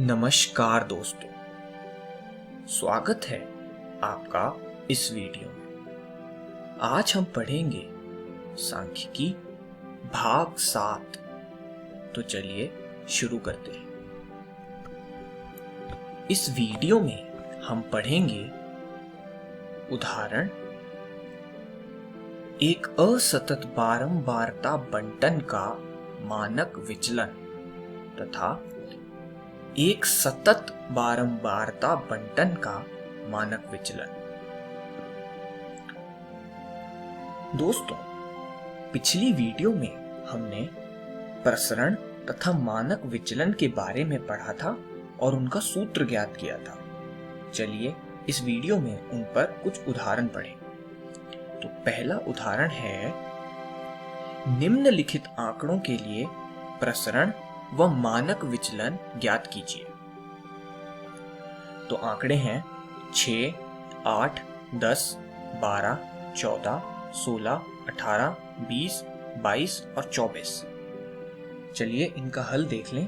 नमस्कार दोस्तों, स्वागत है आपका इस वीडियो में। आज हम पढ़ेंगे सांख्यिकी भाग 7। तो चलिए शुरू करते हैं। इस वीडियो में हम पढ़ेंगे उदाहरण एक असतत बारंबारता बंटन का मानक विचलन तथा एक सतत बारंबारता बंटन का मानक विचलन। दोस्तों, पिछली वीडियो में हमने प्रसरण तथा मानक विचलन के बारे में पढ़ा था और उनका सूत्र ज्ञात किया था। चलिए इस वीडियो में उन पर कुछ उदाहरण पढ़ें। तो पहला उदाहरण है, निम्नलिखित आंकड़ों के लिए प्रसरण व मानक विचलन ज्ञात कीजिए। तो आंकड़े हैं 6, 8, 10, 12, 14, 16, 18, 20, 22 और 24। चलिए इनका हल देख लें।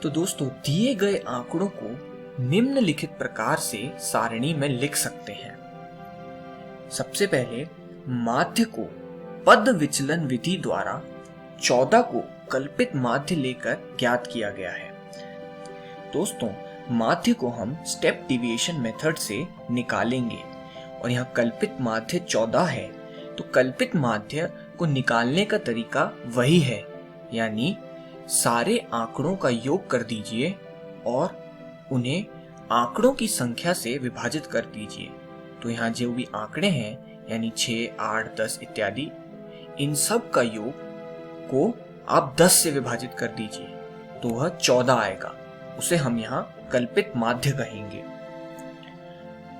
तो दोस्तों, दिए गए आंकड़ों को निम्नलिखित प्रकार से सारणी में लिख सकते हैं। सबसे पहले माध्य को पद विचलन विधि द्वारा 14 को कल्पित माध्य लेकर ज्ञात किया गया है। दोस्तों, माध्य को हम स्टेप डिविएशन मेथड से निकालेंगे और यहाँ कल्पित माध्य 14 है। तो कल्पित माध्य को निकालने का तरीका वही है, यानी सारे आंकड़ों का योग कर दीजिए और उन्हें आंकड़ों की संख्या से विभाजित कर दीजिए। तो यहाँ जो भी आंकड़े हैं यानी 6, 8, 10 इत्यादि, इन सब का योग को आप 10 से विभाजित कर दीजिए तो वह 14 आएगा। उसे हम यहाँ कल्पित माध्य कहेंगे।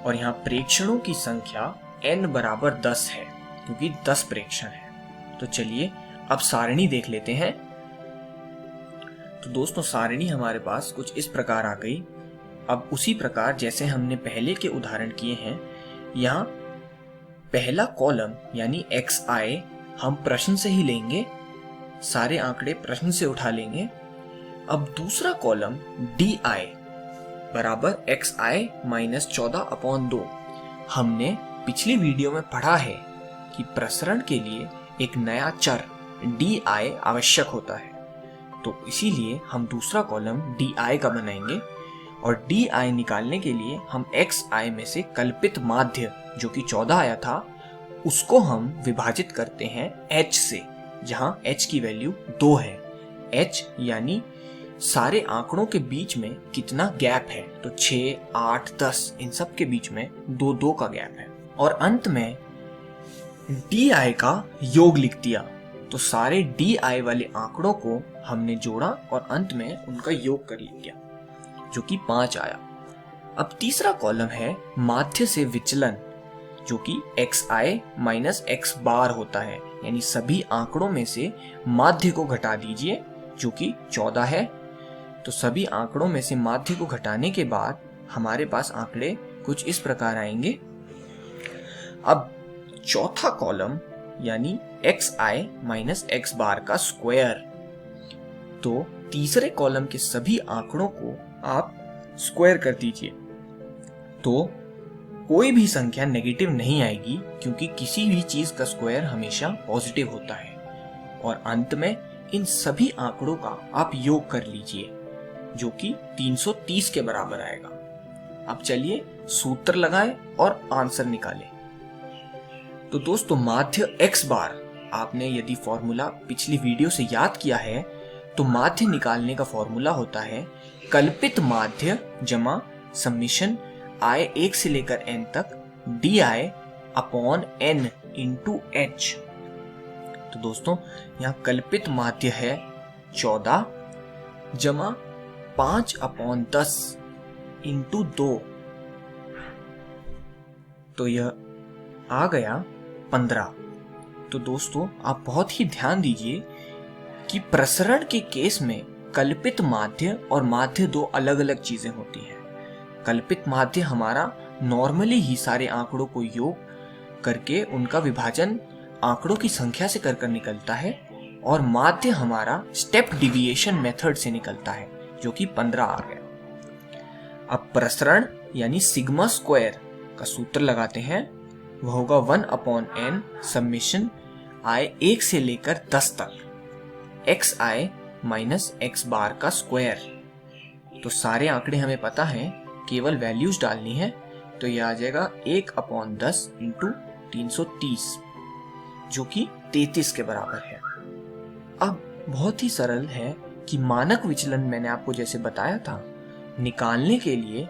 और यहाँ प्रेक्षणों की संख्या n बराबर 10 है क्योंकि 10 प्रेक्षण है। तो चलिए अब सारणी देख लेते हैं। तो दोस्तों, सारणी हमारे पास कुछ इस प्रकार आ गई। अब उसी प्रकार जैसे हमने पहले के उदाहरण किए हैं, यहाँ पहला कॉलम यानी xi हम प्रश्न से ही लेंगे, सारे आंकड़े प्रश्न से उठा लेंगे। अब दूसरा कॉलम di बराबर xi माइनस 14/2। हमने पिछली वीडियो में पढ़ा है कि प्रसरण के लिए एक नया चर di आवश्यक होता है, तो इसीलिए हम दूसरा कॉलम di का बनाएंगे और di निकालने के लिए हम xi में से कल्पित माध्य जो कि 14 आया था उसको हम विभाजित करते हैं h से, जहां h की वैल्यू 2 है। h यानी सारे आंकड़ों के बीच में कितना गैप है, तो 6, 8, 10 इन सब के बीच में 2 का गैप है। और अंत में di का योग लिख दिया। तो सारे di वाले आंकड़ों को हमने जोड़ा और अंत में उनका योग कर लिया जो कि 5 आया। अब तीसरा कॉलम है माध्य से विचलन जो कि xi माइनस x बार होता है, यानी सभी आंकड़ों में से माध्य को घटा दीजिए जो कि 14 है। तो सभी आंकड़ों में से माध्य को घटाने के बाद हमारे पास आंकड़े कुछ इस प्रकार आएंगे। अब चौथा कॉलम यानी xi माइनस x बार का स्क्वायर। तो तीसरे कॉलम के सभी आंकड़ों को आप स्क्वायर कर दीजिए तो कोई भी संख्या नेगेटिव नहीं आएगी, क्योंकि किसी भी चीज का स्क्वायर हमेशा पॉजिटिव होता है। और अंत में इन सभी आंकड़ों का आप योग कर लीजिए जो कि 330 के बराबर आएगा। अब चलिए सूत्र लगाएं और आंसर निकालें। तो दोस्तों, माध्य x बार आपने यदि फॉर्मूला पिछली वीडियो से याद किया है तो माध्य निकालने का फॉर्मूला होता है कल्पित माध्य जमा समीशन i 1 से लेकर n तक di upon n into h। तो दोस्तों, यहाँ कल्पित माध्य है 14 जमा 5/10 इंटू 2, तो यह आ गया 15। तो दोस्तों, आप बहुत ही ध्यान दीजिए कि प्रसरण के केस में कल्पित माध्य और माध्य 2 अलग अलग चीजें होती हैं। कल्पित माध्य हमारा नॉर्मली ही सारे आंकड़ों को योग करके उनका विभाजन आंकड़ों की संख्या से कर निकलता है और माध्य हमारा स्टेप डिविएशन मेथड से निकलता है जो कि 15 आ गया। अब प्रसरण यानी सिग्मा स्क्वायर का सूत्र लगाते हैं, वह होगा 1/n समेशन i 1 से लेकर 10 तक xi माइनस x बार का स्क्वायर। तो सारे आंकड़े हमें पता है, केवल वैल्यूज डालनी है, तो यह आ जाएगा 1/10 इंटू 330 जो कि 33 के बराबर है। अब बहुत ही सरल है कि मानक विचलन मैंने आपको जैसे बताया था, निकालने के लिए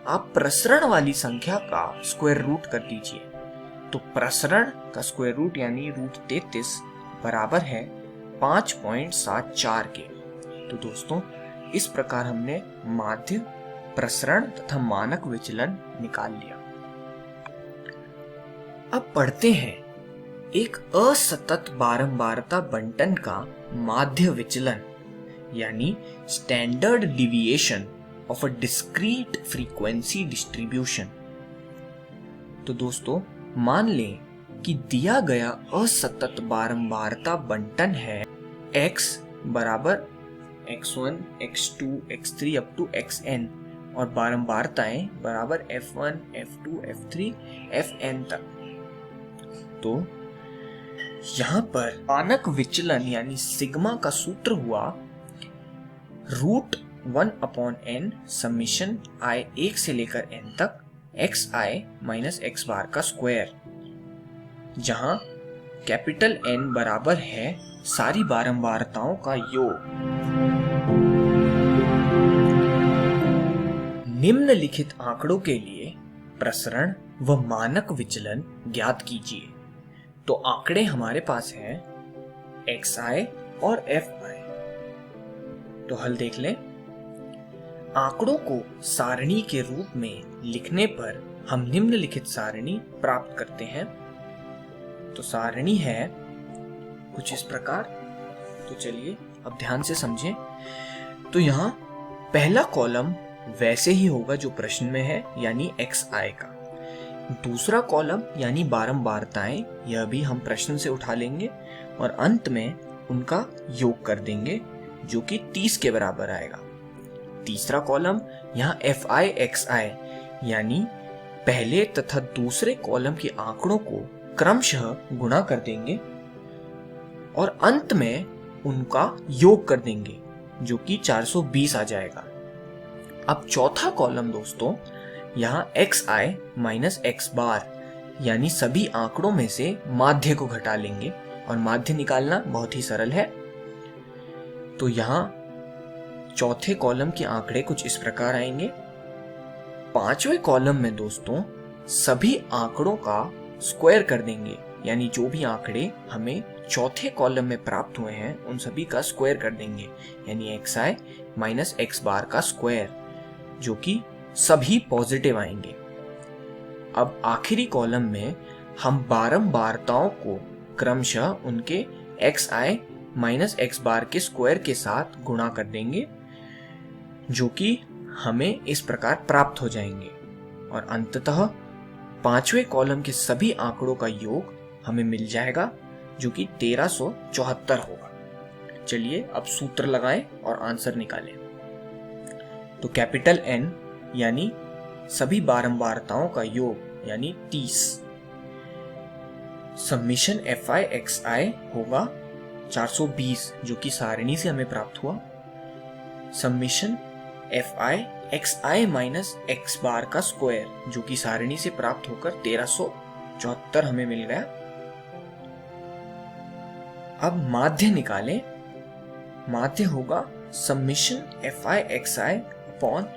आप प्रसरण वाली संख्या का स्क्वायर रूट कर दीजिए। तो प्रसरण का स्क्वायर रूट यानी रूट 33 बराबर है 5.74 के। तो दोस्तों इस प्रकार हमने माध्य, प्रसरण तथा मानक विचलन निकाल लिया। अब पढ़ते हैं एक असतत बारंबारता बंटन का माध्य विचलन यानी standard deviation of a discrete frequency distribution. तो दोस्तों मान लें कि दिया गया असतत बारंबारता बंटन है x बराबर x1, x2, x3 up to xn और बारंबारताएं बराबर f1, f2, f3, fn तक। तो यहां पर मानक विचलन यानी सिग्मा का सूत्र हुआ रूट 1/n समेशन i 1 से लेकर n तक xi माइनस x बार का स्क्वायर, जहां कैपिटल N बराबर है सारी बारंबारताओं का योग। निम्नलिखित आंकड़ों के लिए प्रसरण व मानक विचलन ज्ञात कीजिए। तो आंकड़े हमारे पास हैं xi और fi। तो हल देख लें। आंकड़ों को सारणी के रूप में लिखने पर हम निम्नलिखित सारणी प्राप्त करते हैं। तो सारणी है कुछ इस प्रकार। तो चलिए अब ध्यान से समझें। तो यहाँ पहला कॉलम वैसे ही होगा जो प्रश्न में है यानी xi का। दूसरा कॉलम यानी बारंबारताएं, यह भी हम प्रश्न से उठा लेंगे और अंत में उनका योग कर देंगे जो कि 30 के बराबर आएगा। तीसरा कॉलम यहाँ fi xi यानी पहले तथा दूसरे कॉलम के आंकड़ों को क्रमशः गुणा कर देंगे और अंत में उनका योग कर देंगे जो कि 420 आ जाएगा। अब चौथा कॉलम दोस्तों यहाँ xi माइनस x बार यानी सभी आंकड़ों में से माध्य को घटा लेंगे और माध्य निकालना बहुत ही सरल है। तो यहाँ चौथे कॉलम के आंकड़े कुछ इस प्रकार आएंगे। पांचवें कॉलम में दोस्तों सभी आंकड़ों का स्क्वायर कर देंगे, यानी जो भी आंकड़े हमें चौथे कॉलम में प्राप्त हुए हैं उन सभी का स्क्वायर कर देंगे, यानी xi माइनस x बार का स्क्वायर जो कि सभी पॉजिटिव आएंगे। अब आखिरी कॉलम में हम बारंबारताओं को क्रमशः उनके xi माइनस x बार के स्क्वायर के साथ गुणा कर देंगे जो कि हमें इस प्रकार प्राप्त हो जाएंगे और अंततः पांचवें कॉलम के सभी आंकड़ों का योग हमें मिल जाएगा जो कि 1374 होगा। चलिए अब सूत्र लगाएं और आंसर निकालें। तो कैपिटल N यानी सभी बारंबारताओं का योग यानी 30 समेशन fi xi होगा 420 जो कि सारणी से हमें प्राप्त हुआ। Summation fi xi minus x बार का स्क्वायर जो कि सारणी से प्राप्त होकर 1374 हमें मिल गया। अब माध्य निकालें। माध्य होगा समेशन fi xi अपॉन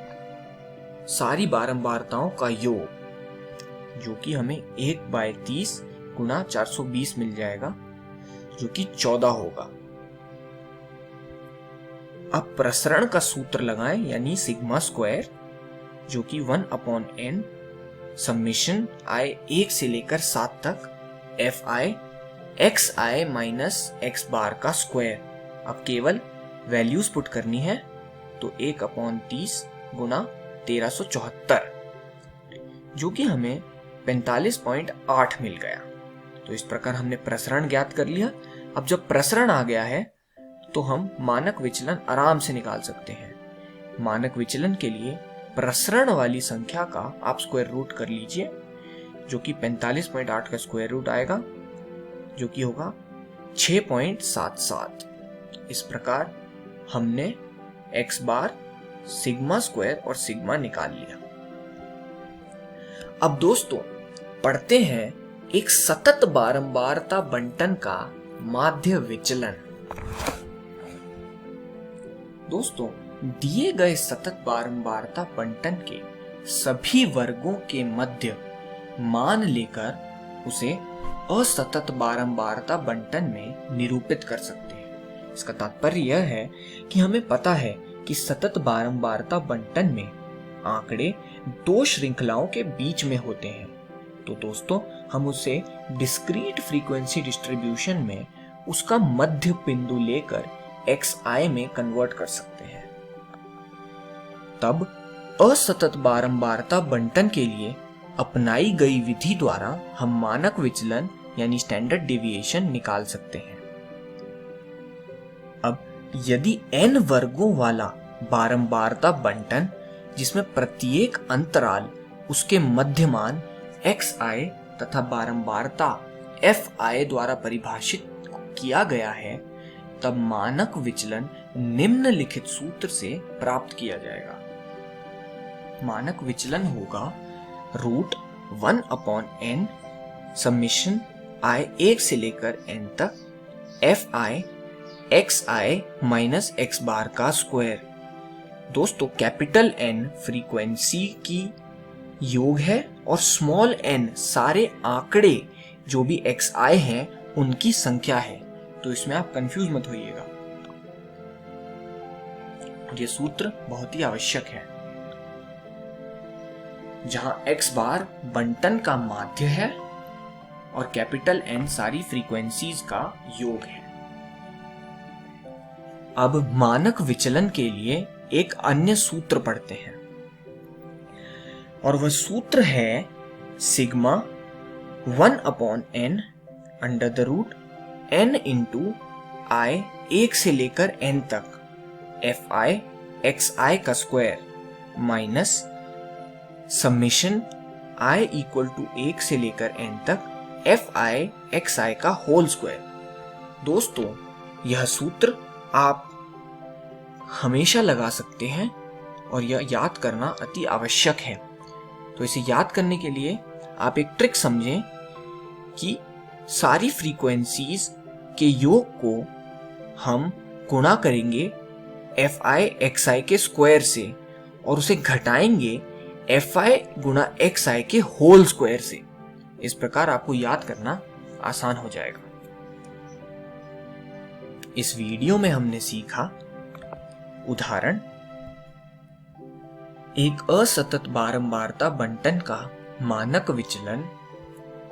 सारी बारंबारताओं का योग जो कि हमें 1/30 गुना 420 मिल जाएगा जो कि 14 होगा। अब प्रसरण का सूत्र लगाएं यानी सिग्मा स्क्वायर जो कि 1/n समेशन i 1 से लेकर 7 तक fi xi माइनस x बार का स्क्वायर। अब केवल वैल्यूज पुट करनी है तो 1/30 गुना 1374 जो कि हमें 45.8 मिल गया। तो इस प्रकार हमने प्रसरण ज्ञात कर लिया। अब जब प्रसरण आ गया है तो हम मानक विचलन आराम से निकाल सकते हैं। मानक विचलन के लिए प्रसरण वाली संख्या का आप स्क्वायर रूट कर लीजिए, जो कि 45.8 का स्क्वायर रूट आएगा, जो कि होगा 6.77। इस प्रकार हमने x बार, सिग्मा स्क्वायर और सिग्मा निकाल लिया। अब दोस्तों पढ़ते हैं एक सतत बारंबारता बंटन का माध्य विचलन। दोस्तों दिए गए सतत बारंबारता बंटन के सभी वर्गों के मध्य मान लेकर उसे असतत बारंबारता बंटन में निरूपित कर सकते हैं। इसका तात्पर्य यह है कि हमें पता है कि सतत बारंबारता बंटन में आंकड़े दो श्रृंखलाओं के बीच में होते हैं। तो दोस्तों हम उसे डिस्क्रीट फ्रीक्वेंसी डिस्ट्रीब्यूशन में उसका मध्य बिंदु लेकर xi में कन्वर्ट कर सकते हैं। तब असतत बारंबारता बंटन के लिए अपनाई गई विधि द्वारा हम मानक विचलन यानी स्टैंडर्ड डेविएशन निकाल सकते हैं। अब यदि n वर्गों वाला बारंबारता बंटन जिसमें प्रत्येक अंतराल उसके मध्यमान xi तथा बारंबारता fi द्वारा परिभाषित किया गया है, तब मानक विचलन निम्नलिखित सूत्र से प्राप्त किया जाएगा। मानक विचलन होगा √1/n समेशन i 1 से लेकर n तक fi xi माइनस x बार का स्क्वायर। दोस्तों कैपिटल N फ्रीक्वेंसी की योग है और स्मॉल n सारे आंकड़े जो भी xi हैं उनकी संख्या है, तो इसमें आप कंफ्यूज मत होइएगा। ये सूत्र बहुत ही आवश्यक है। जहां x बार बंटन का माध्य है और कैपिटल N सारी फ्रीक्वेंसीज का योग है। अब मानक विचलन के लिए एक अन्य सूत्र पढ़ते हैं और वह सूत्र है sigma 1/n under the root n into i 1 से लेकर n तक fi xi का square minus summation i equal to 1 से लेकर n तक fi xi का होल स्क्वायर। दोस्तों यह सूत्र आप हमेशा लगा सकते हैं और यह याद करना अति आवश्यक है। तो इसे याद करने के लिए आप एक ट्रिक समझें कि सारी फ्रीक्वेंसीज के योग को हम गुणा करेंगे fi xi के स्क्वायर से और उसे घटाएंगे fi गुणा xi के होल स्क्वायर से। इस प्रकार आपको याद करना आसान हो जाएगा। इस वीडियो में हमने सीखा उदाहरण, एक असतत बारंबारता बंटन का मानक विचलन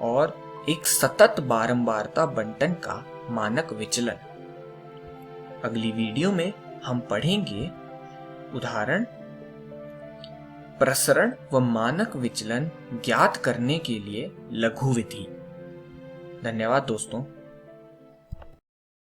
और एक सतत बारंबारता बंटन का मानक विचलन। अगली वीडियो में हम पढ़ेंगे उदाहरण, प्रसरण व मानक विचलन ज्ञात करने के लिए लघु विधि। धन्यवाद दोस्तों।